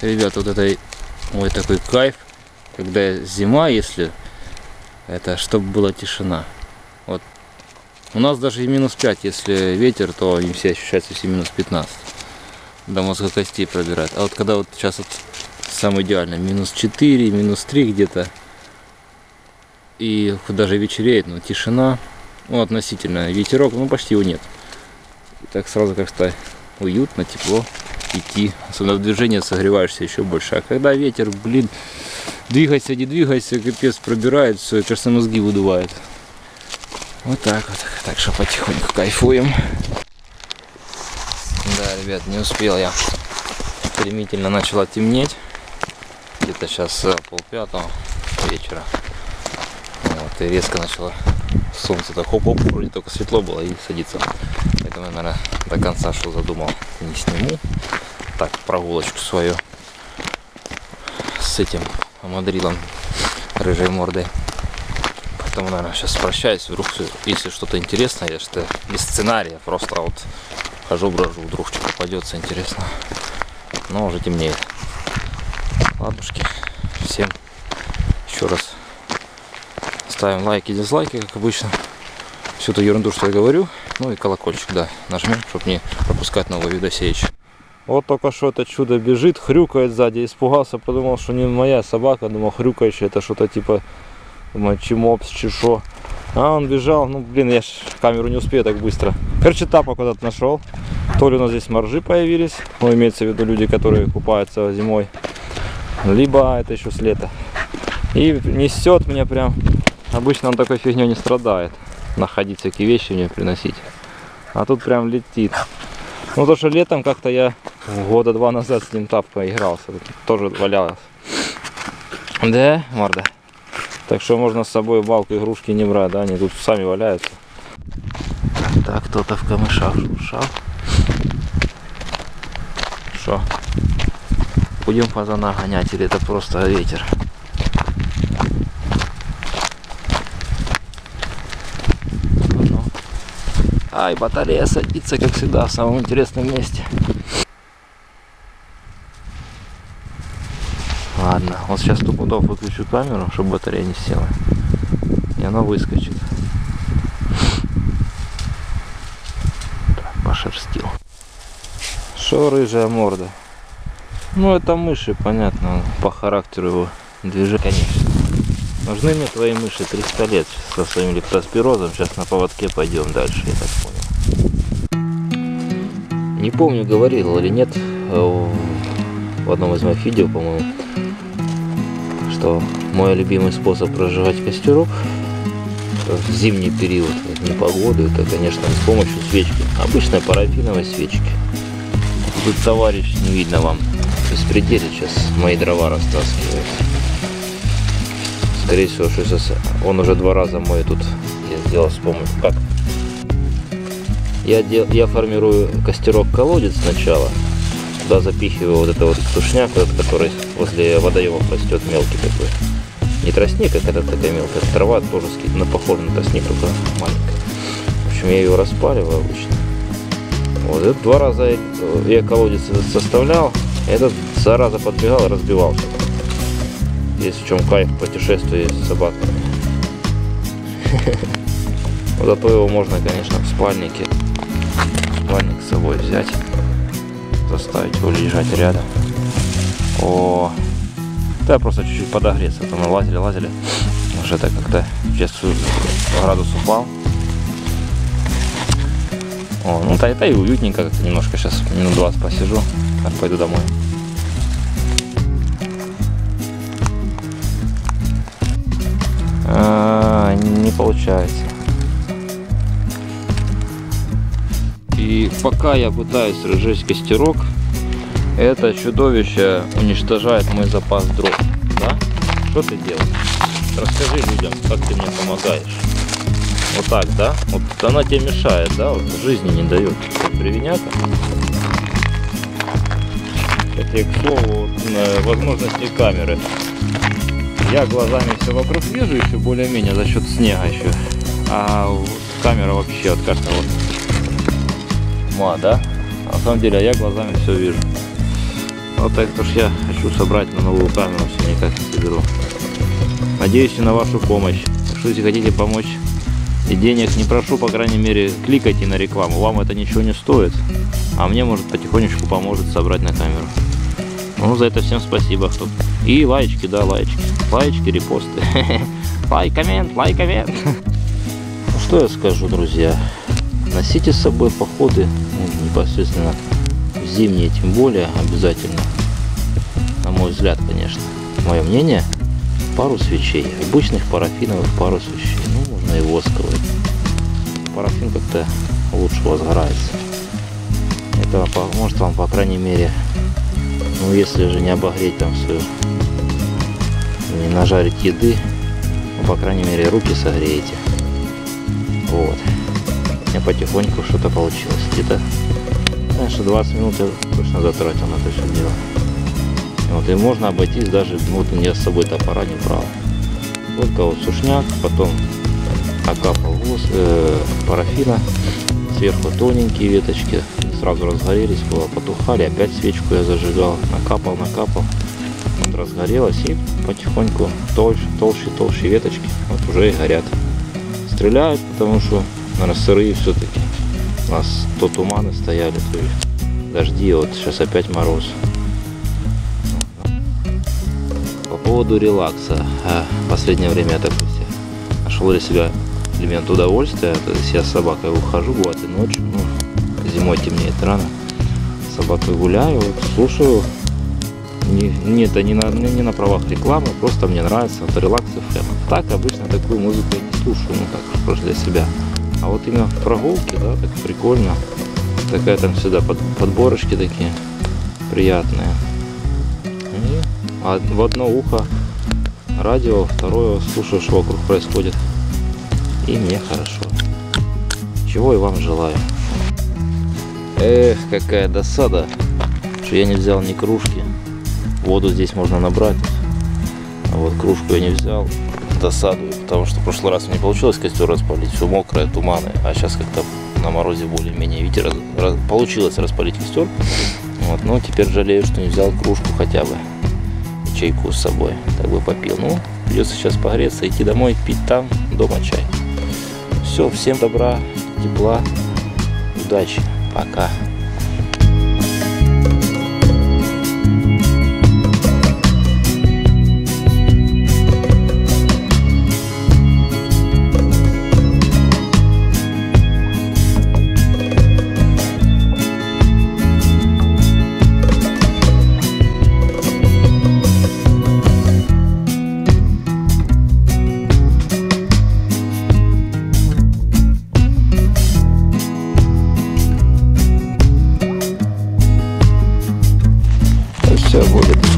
Ребята, вот это ой, такой кайф, когда зима, если это чтобы была тишина. Вот у нас даже и -5, если ветер, то им все ощущается все -15. До мозга костей пробирает. А вот когда вот сейчас вот самое идеальное, -4, -3 где-то. И даже вечереет, но тишина, ну, относительно, ветерок, ну, почти его нет. И так сразу как-то уютно, тепло идти. Особенно в движении согреваешься еще больше. А когда ветер, блин, двигайся, не двигайся, капец, пробирает, все, кажется, мозги выдувает. Вот так вот. Так что потихоньку кайфуем. Да, ребят, не успел я. Стремительно начало темнеть. Где-то сейчас 4:30 вечера. Вот, и резко начало солнце так хоп-хоп, вроде только светло было и садится. Поэтому я, наверное, до конца что задумал, не сниму. Так, прогулочку свою с этим амадрилом рыжей мордой. Поэтому, наверное, сейчас прощаюсь. Вдруг, если что-то интересное, я что без сценария, просто вот хожу, брожу, вдруг что попадется интересно. Но уже темнеет. Ладушки, всем еще раз ставим лайки, дизлайки, как обычно. Всю эту ерунду, что я говорю. Ну и колокольчик, да, нажмем, чтобы не пропускать новые видосеечи. Вот только что это чудо бежит, хрюкает сзади. Испугался, подумал, что не моя собака. Думал, хрюкающая, это что-то типа, думаю, чемопс, чешо. А он бежал, ну блин, я ж камеру не успею так быстро. Короче, тапок куда-то нашел. То ли у нас здесь моржи появились, ну имеется в виду люди, которые купаются зимой. Либо это еще с лета. И несет мне прям. Обычно он такой фигней не страдает. Находить всякие вещи мне приносить. А тут прям летит. Ну то, что летом как-то я года 2 назад с ним тапкой игрался. Тоже валялось. Да, морда. Так что можно с собой балку игрушки не брать, да? Они тут сами валяются. Так, кто-то в камышах шуршал. Что? Будем фазана гонять или это просто ветер? Ну. Ай, батарея садится, как всегда, в самом интересном месте. Ладно, вот сейчас 100% выключу камеру, чтобы батарея не села. И она выскочит. Так, пошерстил. Шо рыжая морда? Ну это мыши, понятно, по характеру его движения, конечно. Нужны мне твои мыши 300 лет со своим лептоспирозом. Сейчас на поводке пойдем дальше, я так понял. Не помню, говорил или нет в одном из моих видео, по-моему, что мой любимый способ разжигать костерок в зимний период, в непогоду, это, конечно, с помощью свечки. Обычной парафиновой свечки. Тут товарищ, не видно вам, беспределе сейчас мои дрова растаскивает. Скорее всего, что сейчас он уже 2 раза мой тут я сделал с помощью. Как? Я формирую костерок-колодец сначала. Туда запихиваю вот это вот сушняк, который возле водоемов растет, мелкий такой. Не тростник, как это такая мелкая трава, тоже похожа на тростник, только маленькая. В общем, я ее распаливаю обычно. Вот это 2 раза я колодец составлял, этот зараза подбегал и разбивался. Есть в чем кайф путешествия с собаками. Зато его можно, конечно, в спальнике. Спальник с собой взять. Заставить его лежать рядом. О, да, просто чуть-чуть подогреться. А то мы лазили. Уже так как-то сейчас градус упал. О, ну это и уютненько как-то немножко. Сейчас минут 20 посижу. Так, пойду домой. Не получается. И пока я пытаюсь разжечь костерок, это чудовище уничтожает мой запас дров. Да? Что ты делаешь? Расскажи людям, как ты мне помогаешь. Вот так, да? Вот она тебе мешает, да? Вот жизни не дает. Привиняка. Кстати, к слову, возможности камеры. Я глазами все вокруг вижу еще более-менее за счет снега еще. А камера вообще, вот кажется, вот тьма, да? На самом деле я глазами все вижу. Вот так уж я хочу собрать на новую камеру, все никак не соберу. Надеюсь и на вашу помощь. Что если хотите помочь и денег не прошу, по крайней мере, кликайте на рекламу. Вам это ничего не стоит, а мне, может, потихонечку поможет собрать на камеру. Ну, за это всем спасибо. И лайчики, да, лайчики. Лайчики, репосты. Лайк, коммент, лайк, коммент. Что я скажу, друзья? Носите с собой походы, ну, непосредственно в зимние, тем более, обязательно. На мой взгляд, конечно. Мое мнение, пару свечей. Обычных парафиновых пару свечей. Ну, можно и восковые. Парафин как-то лучше возгорается. Это поможет вам, по крайней мере, ну, если же не обогреть там свою, не нажарить еды, ну, по крайней мере, руки согреете. Вот. У меня потихоньку что-то получилось. Где-то, конечно, 20 минут я точно затратил на это все дело. Вот, и можно обойтись даже, вот я с собой топора не брал. Только вот сушняк, потом окапал парафина, сверху тоненькие веточки, сразу разгорелись, потухали, опять свечку я зажигал, накапал, вот разгорелось, и потихоньку толще веточки вот уже и горят. Стреляют, потому что, наверное, сырые все-таки. У нас то туманы стояли, то дожди, вот сейчас опять мороз. По поводу релакса. В последнее время я так нашел для себя элемент удовольствия. То есть я с собакой ухожу, бывает и ночью, ну, зимой темнеет рано. С собакой гуляю, вот, слушаю. Это не на правах рекламы, просто мне нравится вот релакс FM. Так обычно такую музыку я не слушаю, ну так просто для себя. А вот именно в прогулке, да, так прикольно. Такая там всегда подборочки такие приятные. И в одно ухо радио, второе слушаю, что вокруг происходит. И мне хорошо. Чего и вам желаю. Эх, какая досада, что я не взял ни кружки. Воду здесь можно набрать, а вот кружку я не взял. Досадую, потому что в прошлый раз не получилось костер распалить, все мокрое, туманы, а сейчас как-то на морозе более-менее, видите, получилось распалить костер. Вот, но теперь жалею, что не взял кружку хотя бы, и чайку с собой, так бы попил. Ну, придется сейчас погреться, идти домой, пить там, дома чай. Все, всем добра, тепла, удачи, пока. Все будет.